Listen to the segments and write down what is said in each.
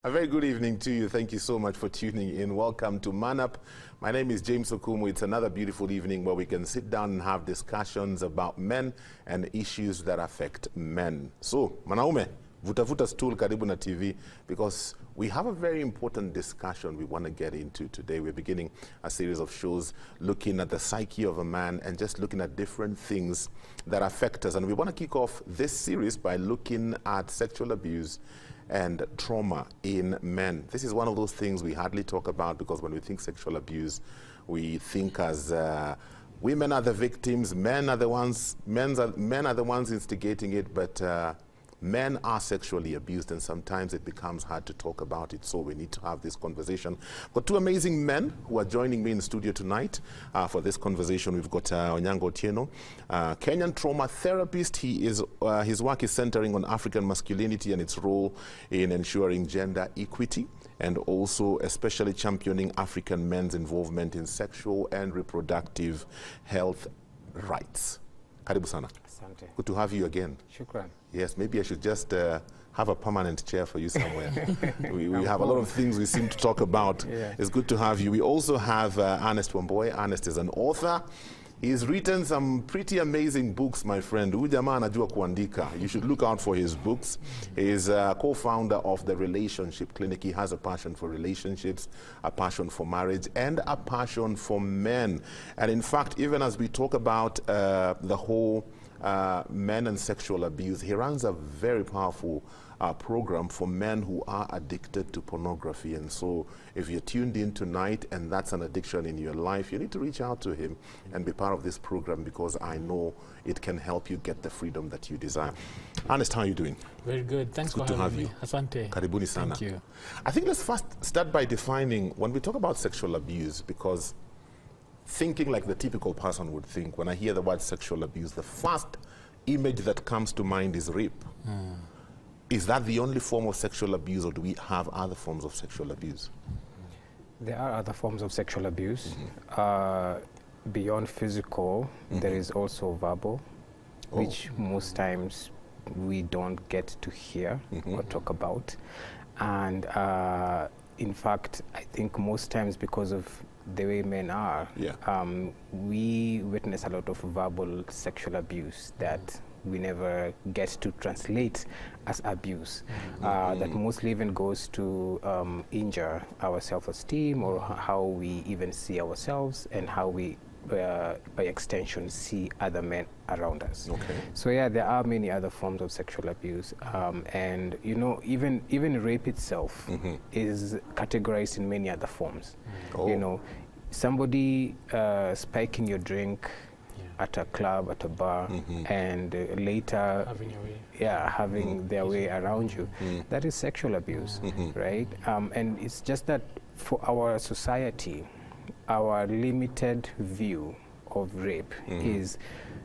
A very good evening to you. Thank you so much for tuning in. Welcome to Man Up. My name is James Okumu. It's another beautiful evening where we can sit down and have discussions about men and issues that affect men. So, manaume, vuta stool karibu na TV, because we have a very important discussion we want to get into today. We're beginning a series of shows looking at the psyche of a man and just looking at different things that affect us. And we want to kick off this series by looking at sexual abuse and trauma in men. This is one of those things we hardly talk about, because when we think sexual abuse, we think as women are the victims, men are the ones instigating it, but men are sexually abused, and sometimes it becomes hard to talk about it, so we need to have this conversation. Got two amazing men who are joining me in the studio tonight for this conversation. We've got Onyango, otieno, Kenyan trauma therapist. He is his work is centering on African masculinity and its role in ensuring gender equity, and also especially championing African men's involvement in sexual and reproductive health rights. Karibu sana. Asante. Good to have you again. Shukran. Yes, maybe I should just have a permanent chair for you somewhere. we have a lot of things we seem to talk about. Yeah. It's good to have you. We also have Ernest Wamboye. Ernest is an author. He's written some pretty amazing books, my friend. Huyu jamaa anajua kuandika. You should look out for his books. He's a co-founder of the Relationship Clinic. He has a passion for relationships, a passion for marriage, and a passion for men. And in fact, even as we talk about the whole men and sexual abuse, he runs a very powerful program for men who are addicted to pornography. And so if you're tuned in tonight and that's an addiction in your life, you need to reach out to him and be part of this program, because I know it can help you get the freedom that you desire. Ernest, how are you doing? Very good. Thanks for having me. Asante. Karibuni sana. Thank you. I think let's first start by defining, when we talk about sexual abuse, because thinking like the typical person would think, when I hear the word sexual abuse, the first image that comes to mind is rape. Is that the only form of sexual abuse, or do we have other forms of sexual abuse? There are other forms of sexual abuse. Beyond physical, there is also verbal, which most times we don't get to hear or talk about. And in fact, I think most times, because of the way men are, we witness a lot of verbal sexual abuse that we never get to translate as abuse. That mostly even goes to injure our self-esteem, or how we even see ourselves, and how we, by extension, see other men around us. So yeah, there are many other forms of sexual abuse, and you know, even rape itself is categorized in many other forms. You know, somebody spiking your drink at a club, at a bar, and later having their way around you. That is sexual abuse, right? And it's just that for our society, our limited view of rape is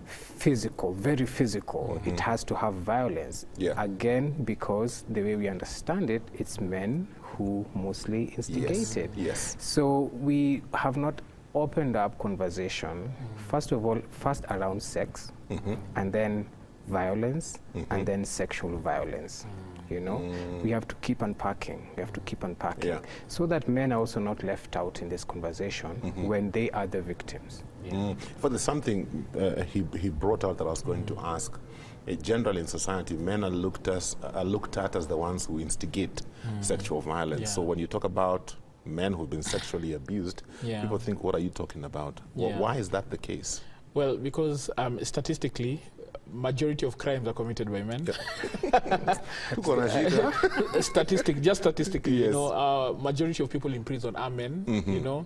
physical, very physical. It has to have violence. Again, because the way we understand it, it's men who mostly instigate it. So we have not opened up conversation, first of all, around sex, and then violence, and then sexual violence. You know, we have to keep unpacking. We have to keep unpacking, so that men are also not left out in this conversation when they are the victims. But there's something he brought out that I was going to ask. Generally in society, men are looked at as the ones who instigate sexual violence. So when you talk about men who've been sexually abused, people think, what are you talking about? Well, why is that the case? Well, because statistically, majority of crimes are committed by men. Statistically, you know, majority of people in prison are men, you know.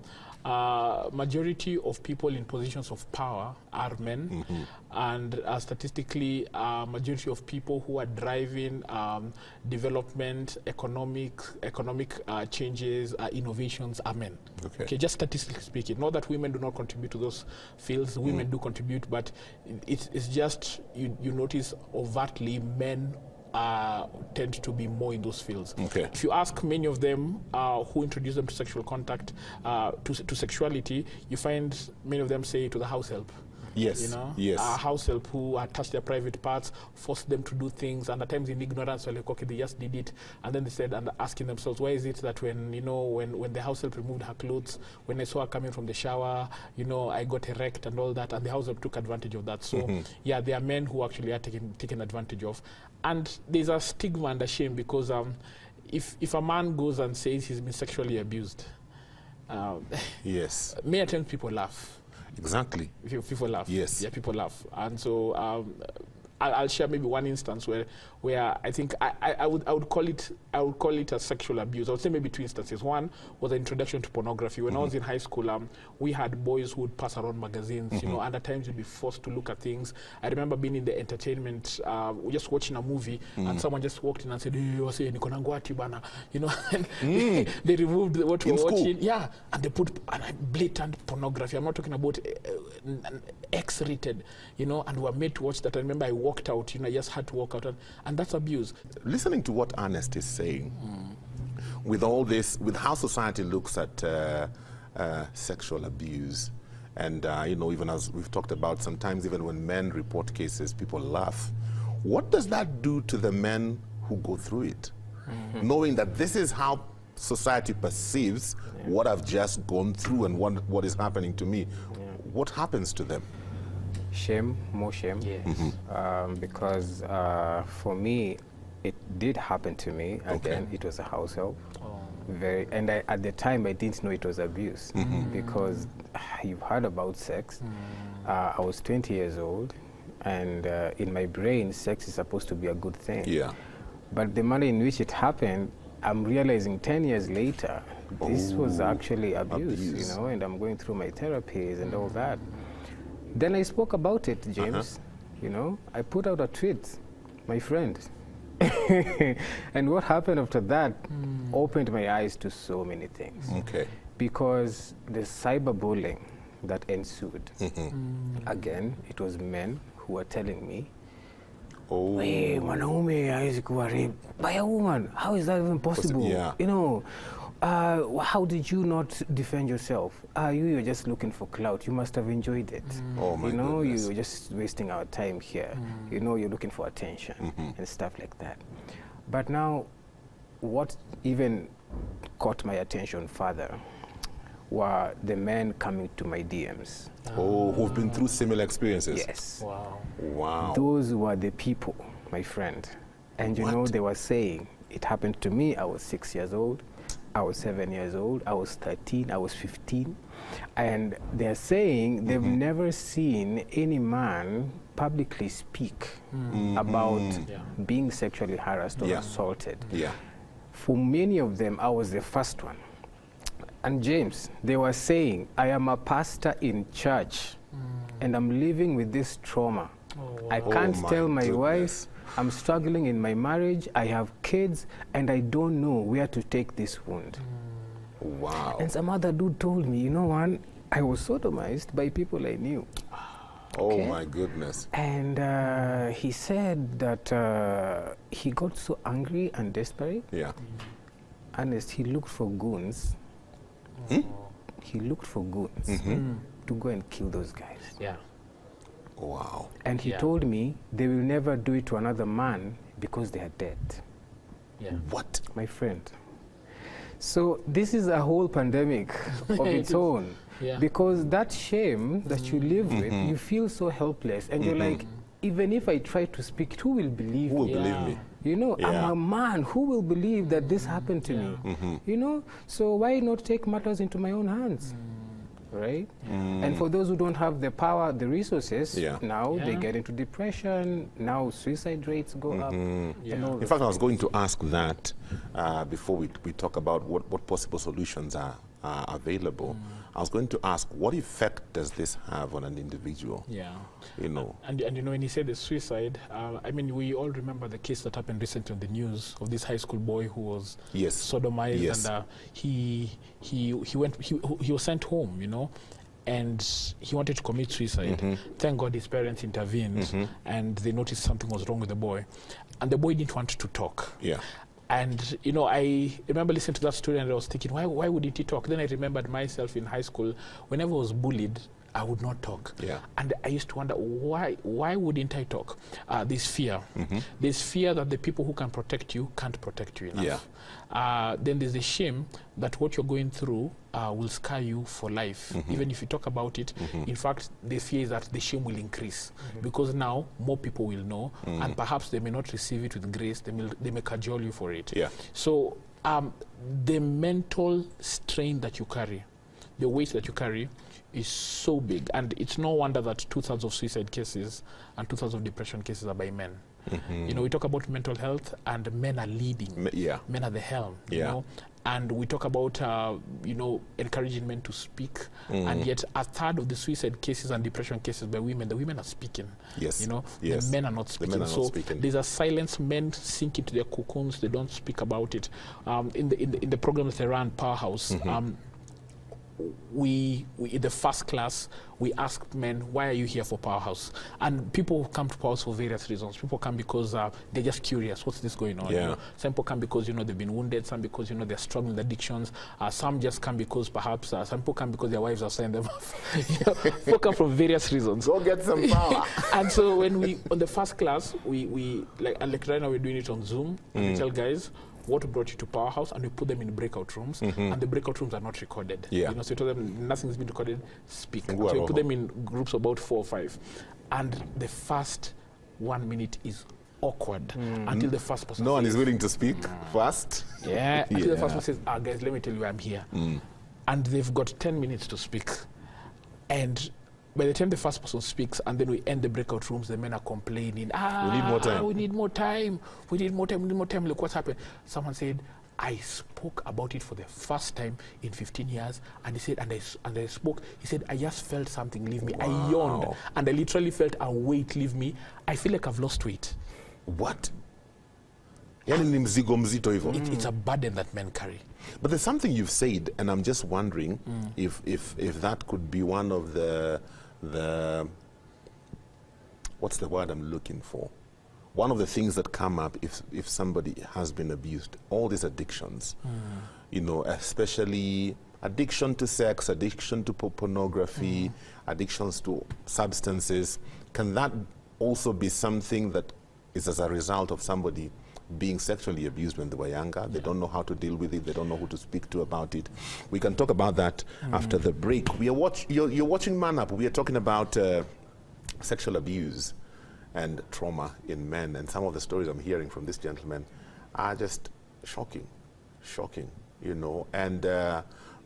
Majority of people in positions of power are men, and statistically, majority of people who are driving development, economic changes, innovations are men. Okay, just statistically speaking. Not that women do not contribute to those fields. Women do contribute, but it's just you notice overtly men tend to be more in those fields. If you ask many of them who introduce them to sexual contact, to sexuality, you find many of them say to the house help. Yes, you know, yes. house help who touch their private parts, force them to do things, and at times in ignorance, they're like, okay, they just did it, and then they said, and asking themselves, why is it that when, you know, when the house help removed her clothes, when I saw her coming from the shower, you know, I got erect and all that, and the house help took advantage of that. So yeah, there are men who actually are taken advantage of, and there's a stigma and a shame because if a man goes and says he's been sexually abused, yes, many times people laugh. Exactly. People laugh. Yes. Yeah, people laugh. And so I'll share maybe one instance where I think I would call it a sexual abuse. I would say maybe two instances. One was the introduction to pornography. When I was in high school, we had boys who would pass around magazines, you know, and at times you'd be forced to look at things. I remember being in the entertainment, just watching a movie, and someone just walked in and said, "Hey, what's it? Niko nangwati bana," you know, and they removed what we were watching. Yeah, and they put blatant pornography. I'm not talking about X-rated, you know, and we were made to watch that. I remember I walked out, you know, I just had to walk out, and that's abuse. Listening to what Ernest is saying, with all this, with how society looks at sexual abuse, and you know, even as we've talked about, sometimes even when men report cases, people laugh. What does that do to the men who go through it, knowing that this is how society perceives what I've just gone through and what is happening to me? What happens to them? Shame, more shame. Yes. Because for me, it did happen to me. Again, it was a house help. And at the time, I didn't know it was abuse because you've heard about sex. I was 20 years old, and in my brain, sex is supposed to be a good thing. Yeah. But the manner in which it happened, I'm realizing 10 years later, this was actually abuse, you know, and I'm going through my therapies and all that. Then I spoke about it, James, you know. I put out a tweet, my friend. And what happened after that opened my eyes to so many things. Okay. Because the cyberbullying that ensued, again, it was men who were telling me, hey, mwanaume hawezi kuwa raped by a woman. How is that even possible? Yeah. You know, how did you not defend yourself? You're just looking for clout. You must have enjoyed it. Oh my You know, goodness. you're just wasting our time here. You know, you're looking for attention and stuff like that. But now, what even caught my attention further were the men coming to my DMs. Who've been through similar experiences? Yes. Wow. Wow. Those were the people, my friend. And you know, they were saying, it happened to me. I was 6 years old. I was 7 years old. I was 13. I was 15. And they're saying they've never seen any man publicly speak about being sexually harassed or assaulted. Yeah. For many of them, I was the first one. And James, they were saying, I am a pastor in church and I'm living with this trauma. I can't tell my wife, I'm struggling in my marriage, I have kids, and I don't know where to take this wound. Wow. And some other dude told me, you know what, I was sodomized by people I knew. Oh my goodness. And he said that he got so angry and desperate. Yeah. Ernest, he looked for goons. He looked for goons to go and kill those guys. Yeah. Wow. And he told me they will never do it to another man because they are dead. Yeah. What? My friend. So this is a whole pandemic of its own. Yeah. Because that shame that you live with, you feel so helpless. And you're like, even if I try to speak, who will believe Who will me? believe me? You know, I'm a man. Who will believe that this happened to me? You know, so why not take matters into my own hands? Right? And for those who don't have the power, the resources, now they get into depression. Now suicide rates go up. And all In fact, I was going to ask that before we talk about what possible solutions are available. I was going to ask, what effect does this have on an individual? Yeah. You know. And you know, when he said the suicide, I mean, we all remember the case that happened recently on the news of this high school boy who was sodomized, and he was sent home, you know, and he wanted to commit suicide. Thank God his parents intervened, and they noticed something was wrong with the boy, and the boy didn't want to talk. Yeah. And, you know, I remember listening to that story and I was thinking, why wouldn't he talk? Then I remembered myself in high school. Whenever I was bullied, I would not talk. Yeah. And I used to wonder, why wouldn't I talk? There's fear. There's fear that the people who can protect you can't protect you enough. Yeah. Then there's a shame that what you're going through will scar you for life. Even if you talk about it, in fact, the fear is that the shame will increase because now more people will know, and perhaps they may not receive it with grace. They may cajole you for it. Yeah. So the mental strain that you carry, the weight that you carry, is so big, and it's no wonder that 2/3 of suicide cases and 2/3 of depression cases are by men. You know, we talk about mental health, and men are leading. Yeah. Men are the helm. You Yeah. know, and we talk about you know, encouraging men to speak, and yet 1/3 of the suicide cases and depression cases by women, the women are speaking. Yes. You know, Yes. the men are not speaking. The men are not So speaking. there's a silence. Men sink into their cocoons. They don't speak about it. In the programs they run, Powerhouse. We in the first class, we ask men, why are you here for Powerhouse? And people come to Powerhouse for various reasons. People come because they're just curious, what's this going on? Yeah. You know? Some people come because, you know, they've been wounded. Some because, you know, they're struggling with addictions. Some just come because perhaps, some people come because their wives are sending them off. You know, people come from various reasons. Go get some power. And so when we, on the first class, we like right now we're doing it on Zoom, and we tell guys, what brought you to Powerhouse, and we put them in breakout rooms, and the breakout rooms are not recorded. Yeah. You know, so we tell them nothing's been recorded, speak. So Nguaroho. we put them in groups of about 4 or 5. And the first 1 minute is awkward until the first person No one says, is willing to speak first. yeah, until the first Yeah. one says, guys, let me tell you I'm here. And they've got 10 minutes to speak. And by the time the first person speaks, and then we end the breakout rooms, the men are complaining. We need more time. We need more time. We need more time. We need more time. Look what's happened. Someone said, I spoke about it for the first time in 15 years. And he said, and I spoke. He said, I just felt something leave me. I yawned. And I literally felt a weight leave me. I feel like I've lost weight. What? Yani ni mzigo mzito hivyo. It's a burden that men carry. But there's something you've said, and I'm just wondering if that could be one of the what's the word I'm looking for? One of the things that come up if somebody has been abused, all these addictions, you know, especially addiction to sex, addiction to pornography, addictions to substances, can that also be something that is as a result of somebody being sexually abused when they were younger? They don't know how to deal with it. They don't know who to speak to about it. We can talk about that after the break. We are you're watching Man Up. We are talking about sexual abuse and trauma in men. And some of the stories I'm hearing from this gentleman are just shocking, you know. And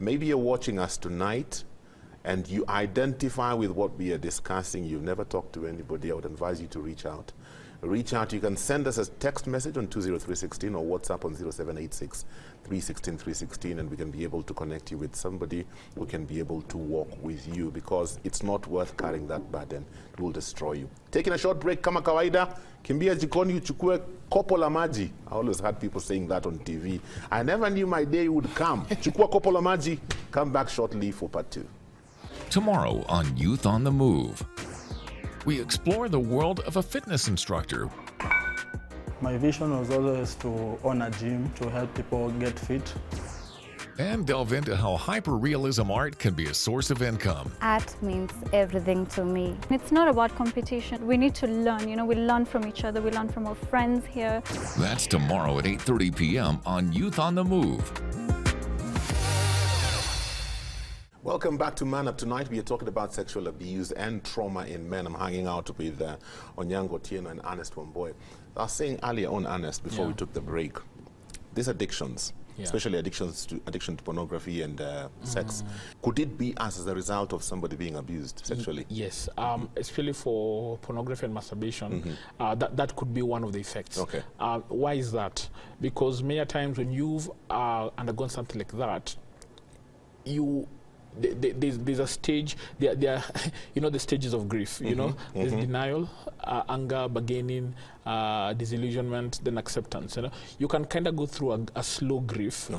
maybe you're watching us tonight and you identify with what we are discussing. You've never talked to anybody. I would advise you to reach out. You can send us a text message on 20316 or WhatsApp on 0786 316 316, and we can be able to connect you with somebody who can be able to walk with you, because it's not worth carrying that burden. It will destroy you. Taking a short break kama kawaida. Kimbia jikoni uchukue kopo la maji. I always had people saying that on TV. I never knew my day would come. Chukua kopo la maji. Come back shortly for part 2. Tomorrow on Youth on the Move, we explore the world of a fitness instructor. My vision was always to own a gym to help people get fit. And delve into how hyper-realism art can be a source of income. Art means everything to me. It's not about competition. We need to learn, you know, we learn from each other, we learn from our friends here. That's tomorrow at 8:30 p.m. on Youth on the Move. Welcome back to Man Up. Tonight we are talking about sexual abuse and trauma in men. I'm hanging out with Onyango, Otieno, and Ernest Wamboye. I was saying earlier on, Ernest, before we took the break, these addictions, especially addiction to pornography and sex, could it be as a result of somebody being abused sexually? Yes, especially for pornography and masturbation, that could be one of the effects. Okay. Why is that? Because many times when you've undergone something like that, there's a stage, there are, you know, the stages of grief, you know, there's denial, anger, bargaining, disillusionment, then acceptance. You know, you can kind of go through a slow grief,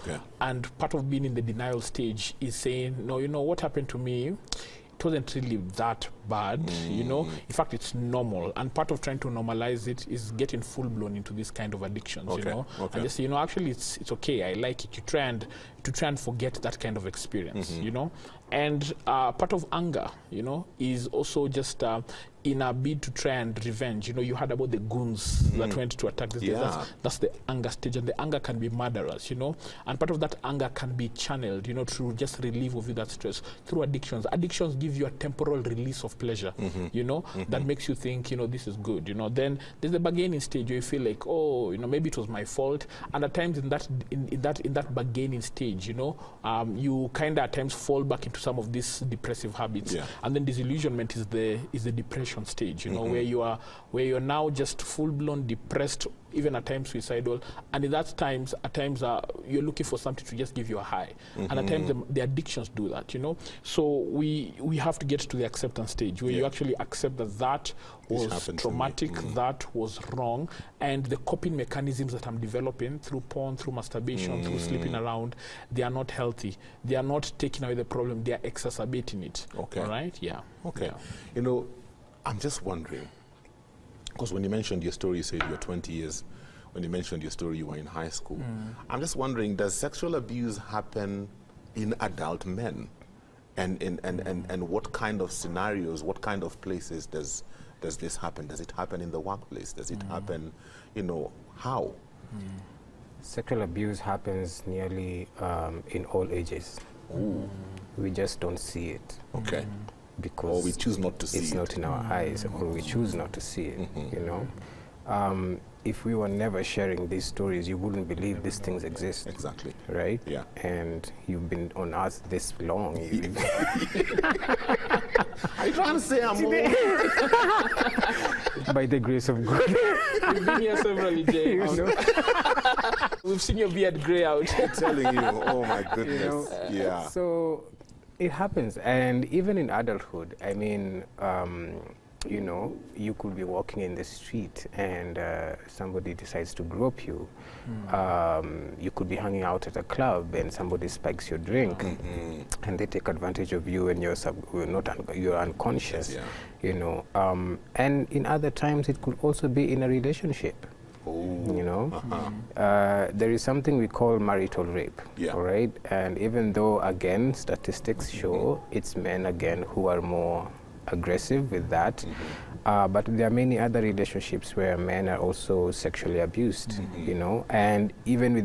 and part of being in the denial stage is saying, no, you know, what happened to me, it wasn't really that bad, you know. In fact, it's normal. And part of trying to normalize it is getting full-blown into this kind of addictions, you know. And just say, you know, actually, it's okay. I like it. You try and to try and forget that kind of experience, you know. And part of anger, you know, is also just in a bid to try and revenge. You know, you heard about the goons that went to attack this. That's the anger stage, and the anger can be murderous, you know. And part of that anger can be channeled, you know, to just relieve of you that stress through addictions. Addictions give you a temporal release of pleasure, you know, that makes you think, you know, this is good, you know. Then there's the bargaining stage where you feel like, oh, you know, maybe it was my fault. And at times in that bargaining stage, you know, you kind of at times fall back into some of these depressive habits. And then disillusionment is the depression stage, you know, where you're now just full-blown depressed, even at times suicidal, and in that times, at times you're looking for something to just give you a high, and at times the addictions do that, you know. So we have to get to the acceptance stage where you actually accept that was traumatic, that was wrong, and the coping mechanisms that I'm developing through porn, through masturbation, through sleeping around, they are not healthy. They are not taking away the problem, they are exacerbating it. Okay. All right? Yeah. Okay. Yeah. You know, I'm just wondering, because when you mentioned your story, you said you were 20 years. When you mentioned your story, you were in high school. I'm just wondering, does sexual abuse happen in adult men? And what kind of scenarios, what kind of places does this happen? Does it happen in the workplace? Does it happen, you know, how? Sexual abuse happens nearly in all ages. We just don't see it. Okay. Because or we choose not to see it's it. not in our eyes, or we choose not to see it, you know. If we were never sharing these stories, you wouldn't believe these things exist. Exactly. Right? Yeah. And you've been on earth this long. Are you trying to say I'm old? By the grace of God. You've been here several days. You know? We've seen your beard grey out. I'm telling you, oh my goodness. You know, so it happens, and even in adulthood, I mean, you know, you could be walking in the street and somebody decides to grope you. You could be hanging out at a club and somebody spikes your drink, and they take advantage of you and you're unconscious. You know, and in other times it could also be in a relationship. You know, there is something we call marital rape, all right? And even though, again, statistics show it's men, again, who are more aggressive with that, but there are many other relationships where men are also sexually abused, you know, and even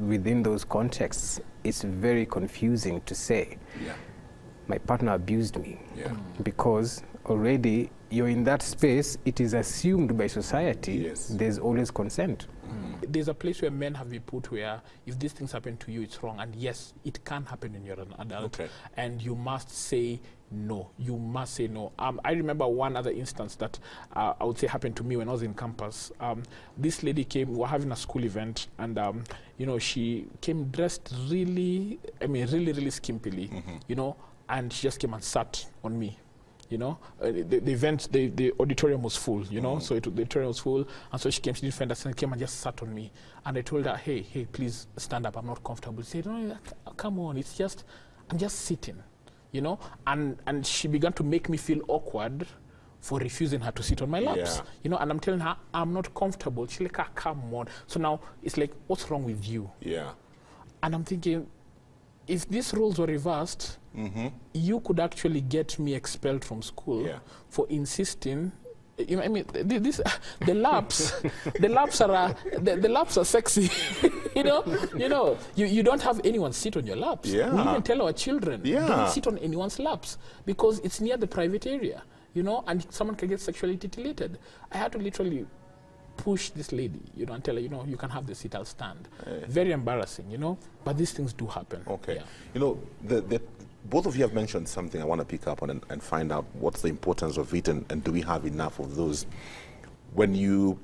within those contexts, it's very confusing to say, my partner abused me, because already you're in that space, it is assumed by society there's always consent. There's a place where men have been put where if these things happen to you, it's wrong. And yes, it can happen when you're an adult. And you must say no. You must say no. I remember one other instance that I would say happened to me when I was in campus. This lady came, we were having a school event, and you know, she came dressed really skimpily, you know, and she just came and sat on me. You know, the event, the auditorium was full, you know, so the auditorium was full, and so she didn't find us, and came and just sat on me. And I told her, hey, please stand up, I'm not comfortable. She said, no, come on, it's just, I'm just sitting, you know. And she began to make me feel awkward for refusing her to sit on my laps, you know, and I'm telling her, I'm not comfortable. She's like, come on. So now it's like, what's wrong with you? And I'm thinking, if these roles were reversed, you could actually get me expelled from school for insisting. You know, I mean, the laps, the laps are sexy. you know, you don't have anyone sit on your laps. We even tell our children, don't sit on anyone's laps because it's near the private area. You know, and someone can get sexually titillated. I had to literally push this lady, you know, and tell her, you know, you can have the seat, I'll stand. Very embarrassing, you know, but these things do happen. You know, both of you have mentioned something I want to pick up on and find out what's the importance of it, and do we have enough of those. When you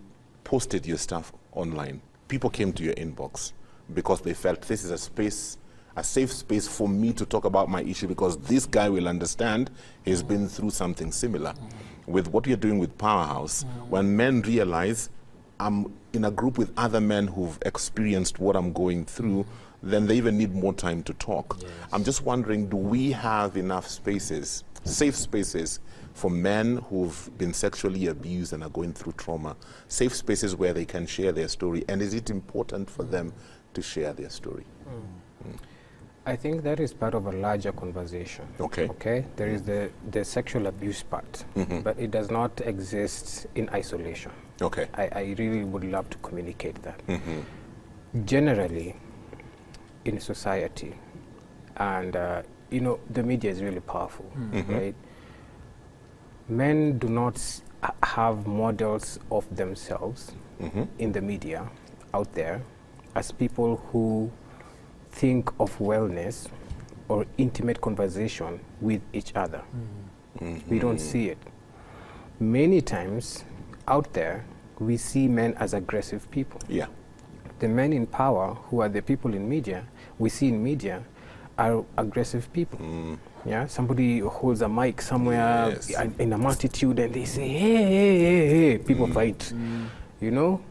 posted your stuff online, people came to your inbox because they felt this is a safe space for me to talk about my issue because this guy will understand he's been through something similar. With what you're doing with Powerhouse, when men realize I'm in a group with other men who've experienced what I'm going through, then they even need more time to talk. I'm just wondering, do we have enough spaces, safe spaces, for men who've been sexually abused and are going through trauma, safe spaces where they can share their story, and is it important for them to share their story? I think that is part of a larger conversation. Okay. Okay. There is the sexual abuse part, but it does not exist in isolation. Okay. I really would love to communicate that. Generally, in society, and you know, the media is really powerful, right? Men do not have models of themselves in the media out there as people who think of wellness or intimate conversation with each other. We don't see it. Many times out there, we see men as aggressive people. Yeah. The men in power, who are the people in media, we see in media, are aggressive people. Yeah, somebody holds a mic somewhere in a multitude and they say, hey, hey, hey, hey, people fight, you know?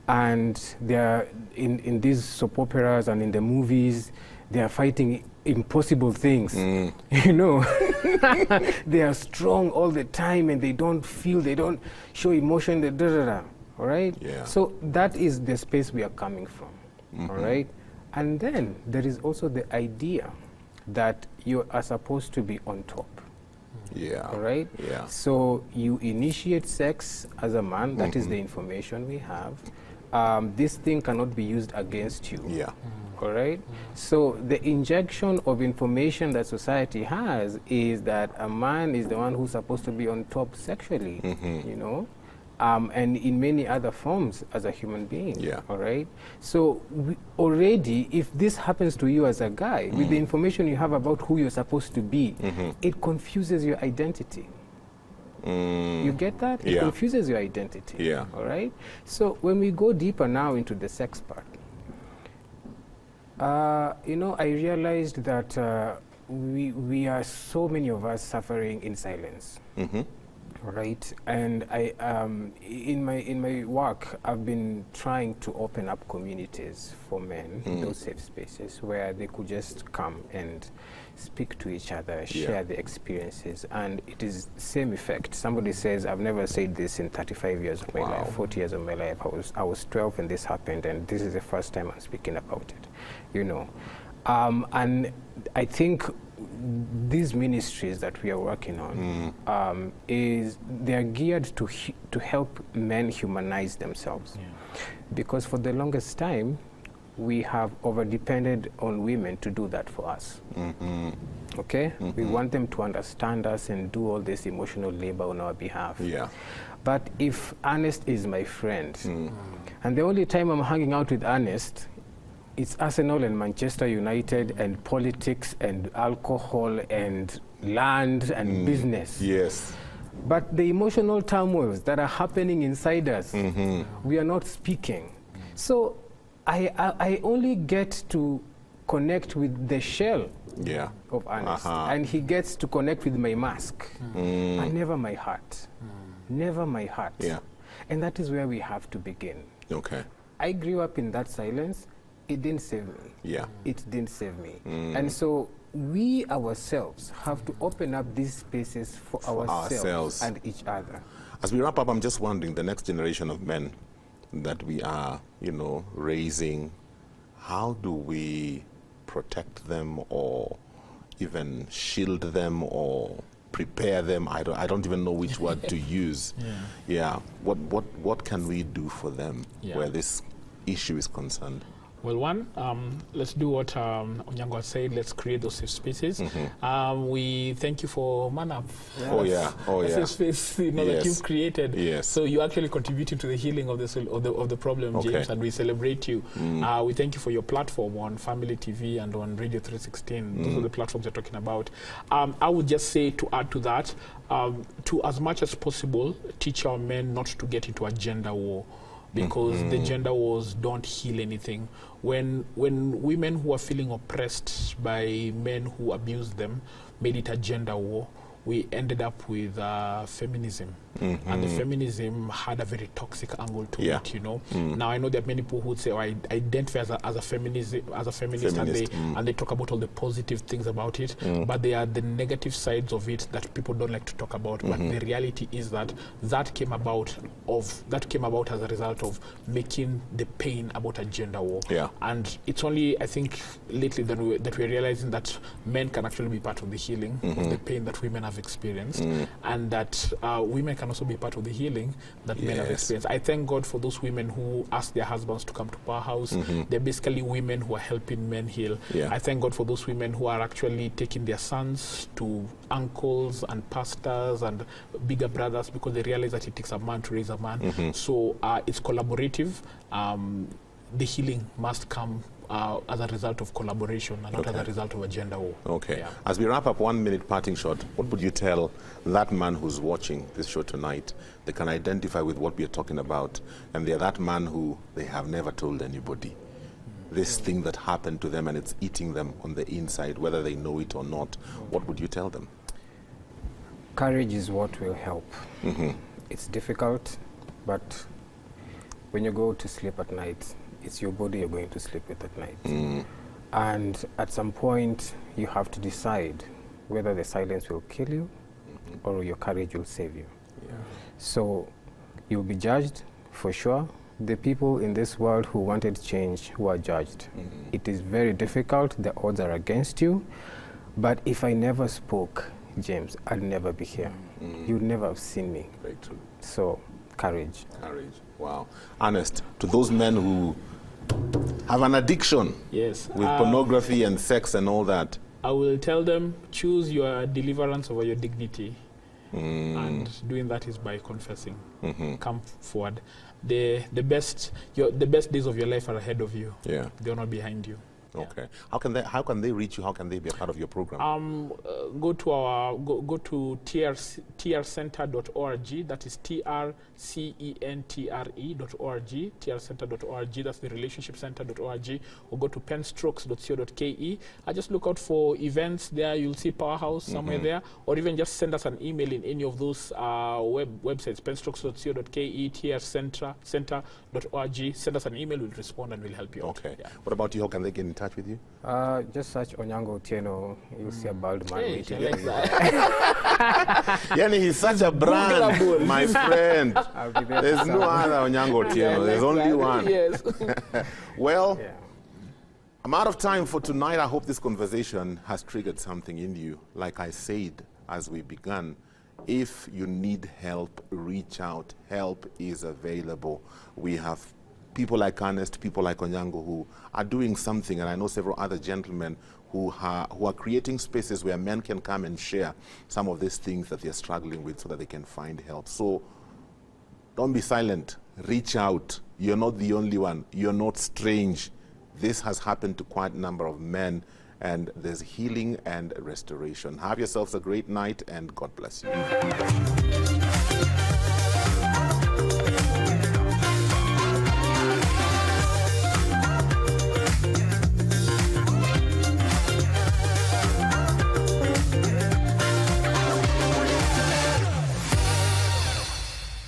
And they're in these soap operas and in the movies, they are fighting impossible things, you know? They are strong all the time and they don't show emotion, all right? Yeah. So that is the space we are coming from, all right? And then there is also the idea that you are supposed to be on top. Yeah. All right? Yeah. So you initiate sex as a man, that is the information we have. This thing cannot be used against you. Yeah. All right? So the injection of information that society has is that a man is the one who's supposed to be on top sexually, you know? And in many other forms as a human being. Yeah. All right. So already, if this happens to you as a guy, with the information you have about who you're supposed to be, it confuses your identity. You get that? It confuses your identity. Yeah. All right. So when we go deeper now into the sex part, you know, I realized that we are, so many of us, suffering in silence. Right, and I, in my work, I've been trying to open up communities for men, those safe spaces where they could just come and speak to each other, share their experiences, and it is same effect. Somebody says, "I've never said this in 35 years of my life, 40 years of my life. I was 12 when this happened, and this is the first time I'm speaking about it," you know, and I think these ministries that we are working on they are geared to help men humanize themselves, because for the longest time we have over-depended on women to do that for us. Okay, we want them to understand us and do all this emotional labor on our behalf. Yeah. But if Ernest is my friend, and the only time I'm hanging out with Ernest, it's Arsenal and Manchester United and politics and alcohol and land and business. Yes. But the emotional turmoils that are happening inside us, we are not speaking. So I only get to connect with the shell of Ernest, and he gets to connect with my mask, but never my heart. Never my heart. Yeah. And that is where we have to begin. Okay. I grew up in that silence. It didn't save me. Yeah. It didn't save me. And so we ourselves have to open up these spaces for ourselves and each other. As we wrap up, I'm just wondering, the next generation of men that we are, you know, raising, how do we protect them or even shield them or prepare them? I don't even know which word to use. Yeah. What can we do for them where this issue is concerned? Well, one, let's do what Onyango said. Let's create those safe spaces. We thank you for ManUp. Safe space, you know, that you've created. Yes. So you're actually contributing to the healing of the problem, James, and we celebrate you. We thank you for your platform on Family TV and on Radio 316. Those are the platforms you're talking about. I would just say, to add to that, to as much as possible, teach our men not to get into a gender war, because the gender wars don't heal anything. When women who are feeling oppressed by men who abuse them made it a gender war, we ended up with feminism. And the feminism had a very toxic angle to it, you know. Now I know there are many people who would say, oh, I identify as a feminist, and they talk about all the positive things about it, but they are the negative sides of it that people don't like to talk about. But the reality is that that came about as a result of making the pain about a gender war. And it's only, I think, lately that we're realizing that men can actually be part of the healing of the pain that women have experienced, and that women can also be part of the healing that men have experienced. I thank God for those women who ask their husbands to come to Powerhouse. They're basically women who are helping men heal. I thank God for those women who are actually taking their sons to uncles and pastors and bigger brothers, because they realize that it takes a man to raise a man. So it's collaborative. The healing must come as a result of collaboration and not as a result of a gender war. As we wrap up, 1 minute parting shot, what would you tell that man who's watching this show tonight? They can identify with what we are talking about, and they're that man who they have never told anybody this thing that happened to them and it's eating them on the inside, whether they know it or not. What would you tell them? Courage is what will help. It's difficult, but when you go to sleep at night, it's your body you're going to sleep with at night. And at some point, you have to decide whether the silence will kill you or your courage will save you. So you'll be judged, for sure. The people in this world who wanted change, who are judged. It is very difficult. The odds are against you. But if I never spoke, James, I'd never be here. You'd never have seen me. Very true. So, courage. Courage. Wow. Ernest, to those men who have an addiction with pornography and sex and all that, I will tell them, choose your deliverance over your dignity. And doing that is by confessing. Come forward. The best days of your life are ahead of you. They're not behind you. How can they reach you? How can they be a part of your program? Go to trcenter.org. That is trcentre.org. trcenter.org. That's the relationshipcenter.org. Or go to penstrokes.co.ke. I just look out for events there. You'll see Powerhouse somewhere there. Or even just send us an email in any of those websites, penstrokes.co.ke, trcenter.org. Send us an email. We'll respond and we'll help you out. What about you? How can they get in touch with you? Just search Onyango Otieno. You'll see a bald man waiting. Like that. Yani, he's such a brand, my friend. There's no other Onyango Otieno. There's only one. Well, I'm out of time for tonight. I hope this conversation has triggered something in you. Like I said as we began, if you need help, reach out. Help is available. We have people like Ernest, people like Onyango who are doing something, and I know several other gentlemen who are creating spaces where men can come and share some of these things that they're struggling with so that they can find help. So don't be silent. Reach out. You're not the only one. You're not strange. This has happened to quite a number of men, and there's healing and restoration. Have yourselves a great night, and God bless you.